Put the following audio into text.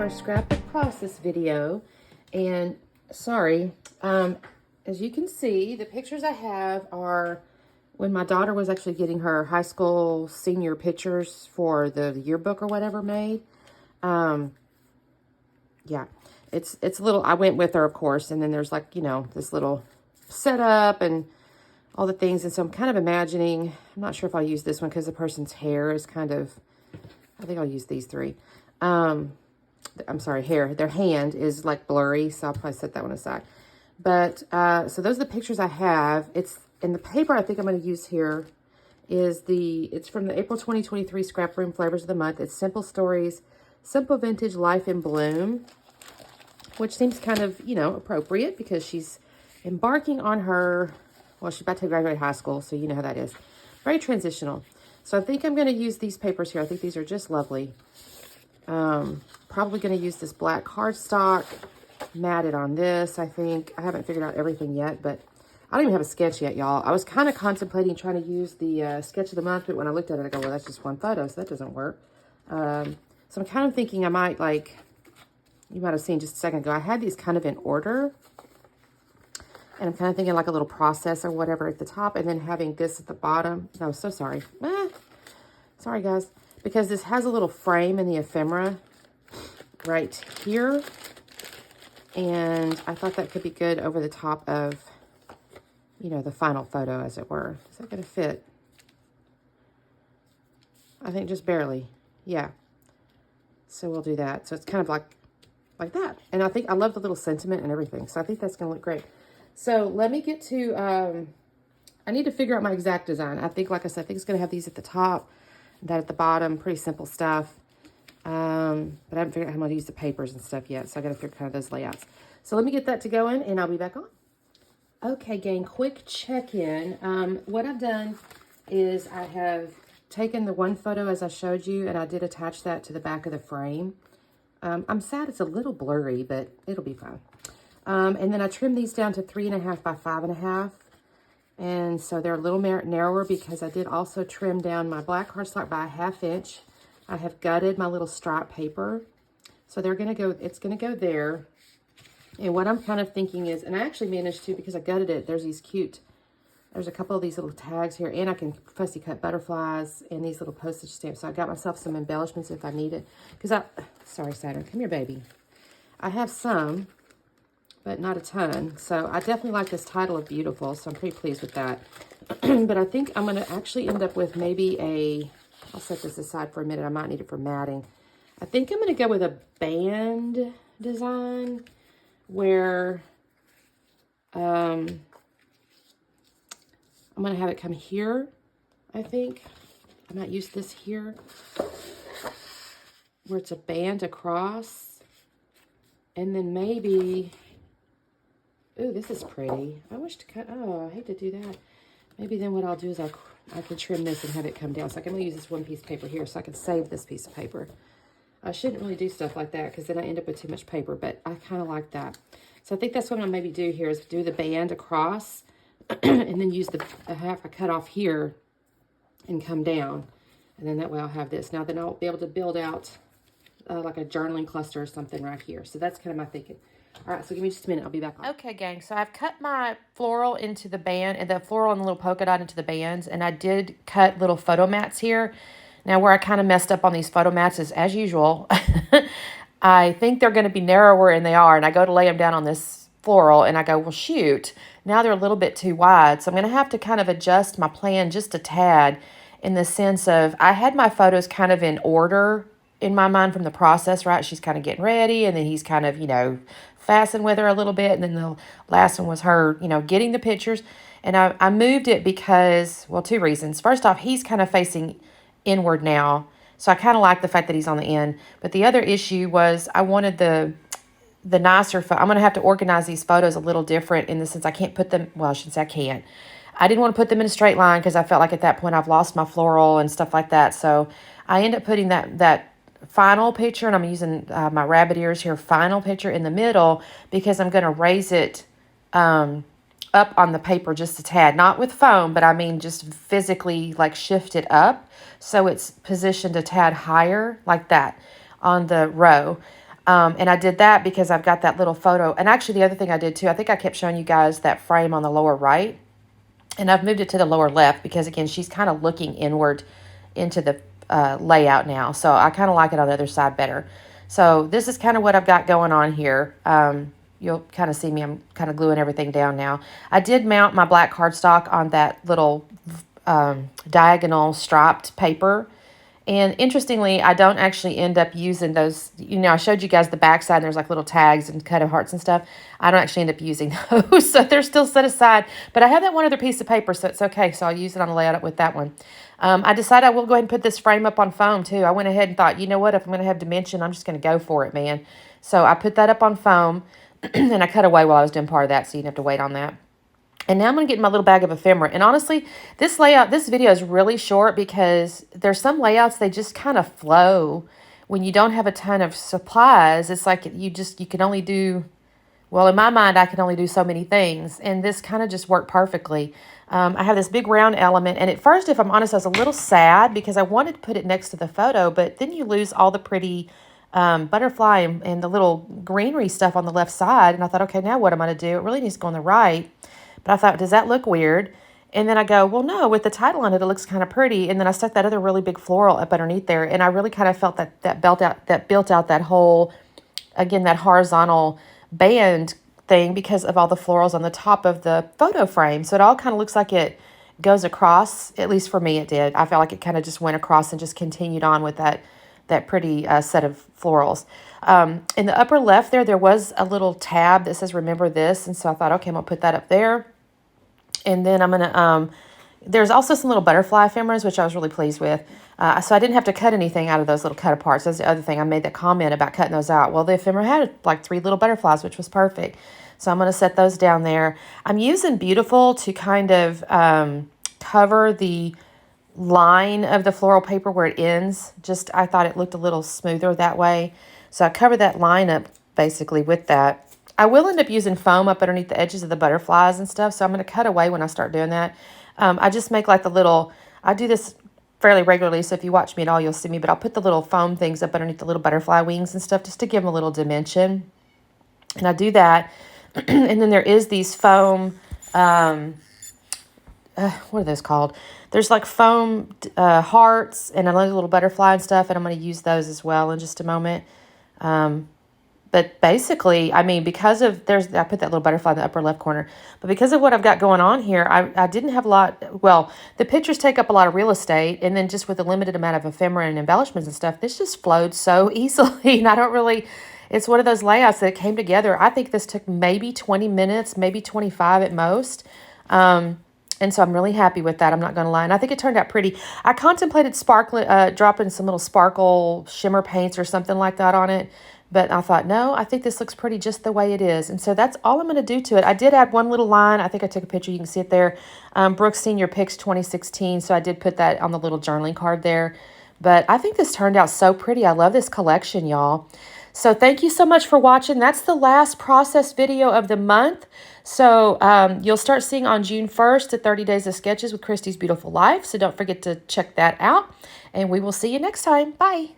for a scrapbook process video. And sorry, as you can see, the pictures I have are when my daughter was actually getting her high school senior pictures for the yearbook or whatever made. Yeah, it's a little, I went with her, of course, and then there's like, you know, this little setup and all the things. And so I'm kind of imagining, I'm not sure if I'll use this one because the person's hair is kind of, I think I'll use these three. I'm sorry, hair. Their hand is like blurry, so I'll probably set that one aside. But, so those are the pictures I have. It's in the paper I think I'm going to use here is it's from the April 2023 Scrap Room Flavors of the Month. It's Simple Stories, Simple Vintage Life in Bloom, which seems kind of, you know, appropriate because she's embarking on her, well, she's about to graduate high school, so you know how that is. Very transitional. So I think I'm going to use these papers here. I think these are just lovely. Probably going to use this black cardstock, matted on this, I think. I haven't figured out everything yet, but I don't even have a sketch yet, y'all. I was kind of contemplating trying to use the sketch of the month, but when I looked at it, I go, well, that's just one photo, so that doesn't work. So I'm kind of thinking I might, like, you might have seen just a second ago, I had these kind of in order. And I'm kind of thinking like a little process or whatever at the top, and then having this at the bottom. No, so sorry. Sorry, guys. Because this has a little frame in the ephemera right here. And I thought that could be good over the top of, you know, the final photo, as it were. Is that going to fit? I think just barely. Yeah. So we'll do that. So it's kind of like that. And I think I love the little sentiment and everything. So I think that's going to look great. So let me get to, I need to figure out my exact design. I think, like I said, I think it's going to have these at the top, that at the bottom, pretty simple stuff. But I haven't figured out how I'm going to use the papers and stuff yet. So I got to figure kind of those layouts. So let me get that to going and I'll be back on. Okay, gang, quick check-in. What I've done is I have taken the one photo as I showed you, and I did attach that to the back of the frame. I'm sad it's a little blurry, but it'll be fine. And then I trimmed these down to 3.5 by 5.5. And so they're a little narrower because I did also trim down my black cardstock by 1/2 inch. I have gutted my little stripe paper. So they're going to go, it's going to go there. And what I'm kind of thinking is, and I actually managed to, because I gutted it, there's a couple of these little tags here, and I can fussy cut butterflies and these little postage stamps. So I got myself some embellishments if I need it. Because sorry, Saturn, come here, baby. I have some, but not a ton. So I definitely like this title of Beautiful, so I'm pretty pleased with that. But I think I'm going to actually end up with maybe I'll set this aside for a minute. I might need it for matting. I think I'm going to go with a band design where I'm going to have it come here, I think. I might use this here, where it's a band across. And then maybe, ooh, this is pretty. I wish to cut, oh, I hate to do that. Maybe then what I'll do is I can trim this and have it come down. So I can only use this one piece of paper here so I can save this piece of paper. I shouldn't really do stuff like that because then I end up with too much paper, but I kind of like that. So I think that's what I'll maybe do here is do the band across and then use the half I cut off here and come down. And then that way I'll have this. Now then I'll be able to build out like a journaling cluster or something right here. So that's kind of my thinking. All right, so give me just a minute. I'll be back on. Okay, gang. So I've cut my floral into the band, and the floral and the little polka dot into the bands, and I did cut little photo mats here. Now, where I kind of messed up on these photo mats is, as usual, I think they're going to be narrower, and they are, and I go to lay them down on this floral, and I go, well, shoot, now they're a little bit too wide, so I'm going to have to kind of adjust my plan just a tad in the sense of I had my photos kind of in order in my mind from the process, right? She's kind of getting ready, and then he's kind of, you know, fastened with her a little bit, and then the last one was her, you know, getting the pictures, and I moved it because, well, two reasons. First off, he's kind of facing inward now, so I kind of like the fact that he's on the end. But the other issue was I wanted the nicer I'm going to have to organize these photos a little different in the sense I can't put them, well, I shouldn't say I can't. I didn't want to put them in a straight line because I felt like at that point I've lost my floral and stuff like that. So I end up putting that final picture, and I'm using my rabbit ears here, final picture in the middle because I'm going to raise it up on the paper just a tad, not with foam, but I mean just physically like shift it up so it's positioned a tad higher like that on the row. And I did that because I've got that little photo. And actually, the other thing I did too, I think I kept showing you guys that frame on the lower right. And I've moved it to the lower left because, again, she's kind of looking inward into the layout now. So I kind of like it on the other side better. So this is kind of what I've got going on here. You'll kind of see me. I'm kind of gluing everything down now. I did mount my black cardstock on that little diagonal striped paper. And interestingly, I don't actually end up using those. I showed you guys the backside, and there's like little tags and cut of hearts and stuff. I don't actually end up using those, so they're still set aside. But I have that one other piece of paper, so it's okay. So I'll use it on the layout with that one. I decided I will go ahead and put this frame up on foam, too. I went ahead and thought, you know what? If I'm going to have dimension, I'm just going to go for it, man. So I put that up on foam, and I cut away while I was doing part of that, so you didn't have to wait on that. And now I'm going to get in my little bag of ephemera. And honestly, this video is really short because there's some layouts, they just kind of flow. When you don't have a ton of supplies, it's like you can only do, well, in my mind, I can only do so many things. And this kind of just worked perfectly. I have this big round element. And at first, if I'm honest, I was a little sad because I wanted to put it next to the photo. But then you lose all the pretty butterfly and the little greenery stuff on the left side. And I thought, okay, now what am I going to do? It really needs to go on the right. But I thought, does that look weird? And then I go, well, no, with the title on it, it looks kind of pretty. And then I stuck that other really big floral up underneath there. And I really kind of felt that built out that whole, again, that horizontal band thing because of all the florals on the top of the photo frame. So it all kind of looks like it goes across, at least for me it did. I felt like it kind of just went across and just continued on with that pretty set of florals. In the upper left there was a little tab that says remember this. And so I thought, okay, I'm going to put that up there. And then I'm going to, there's also some little butterfly ephemeras, which I was really pleased with. So I didn't have to cut anything out of those little cut aparts. That's the other thing. I made that comment about cutting those out. Well, the ephemera had like 3 little butterflies, which was perfect. So I'm going to set those down there. I'm using Beautiful to kind of cover the line of the floral paper where it ends. Just, I thought it looked a little smoother that way. So I covered that line up basically with that. I will end up using foam up underneath the edges of the butterflies and stuff. So I'm going to cut away when I start doing that. I just make like the little, I do this fairly regularly. So if you watch me at all, you'll see me, but I'll put the little foam things up underneath the little butterfly wings and stuff just to give them a little dimension. And I do that. And then there is these foam, what are those called? There's like foam hearts and another little butterfly and stuff. And I'm going to use those as well in just a moment. But basically, I mean, because of, I put that little butterfly in the upper left corner, but because of what I've got going on here, I didn't have a lot, well, the pictures take up a lot of real estate, and then just with a limited amount of ephemera and embellishments and stuff, this just flowed so easily, and I don't really, it's one of those layouts that came together. I think this took maybe 20 minutes, maybe 25 at most, and so I'm really happy with that. I'm not going to lie. And I think it turned out pretty. I contemplated dropping some little sparkle shimmer paints or something like that on it. But I thought, no, I think this looks pretty just the way it is. And so that's all I'm going to do to it. I did add one little line. I think I took a picture. You can see it there. Brooks Senior Picks 2016. So I did put that on the little journaling card there. But I think this turned out so pretty. I love this collection, y'all. So thank you so much for watching. That's the last process video of the month. So you'll start seeing on June 1st the 30 Days of Sketches with Christy's Beautiful Life. So don't forget to check that out. And we will see you next time. Bye.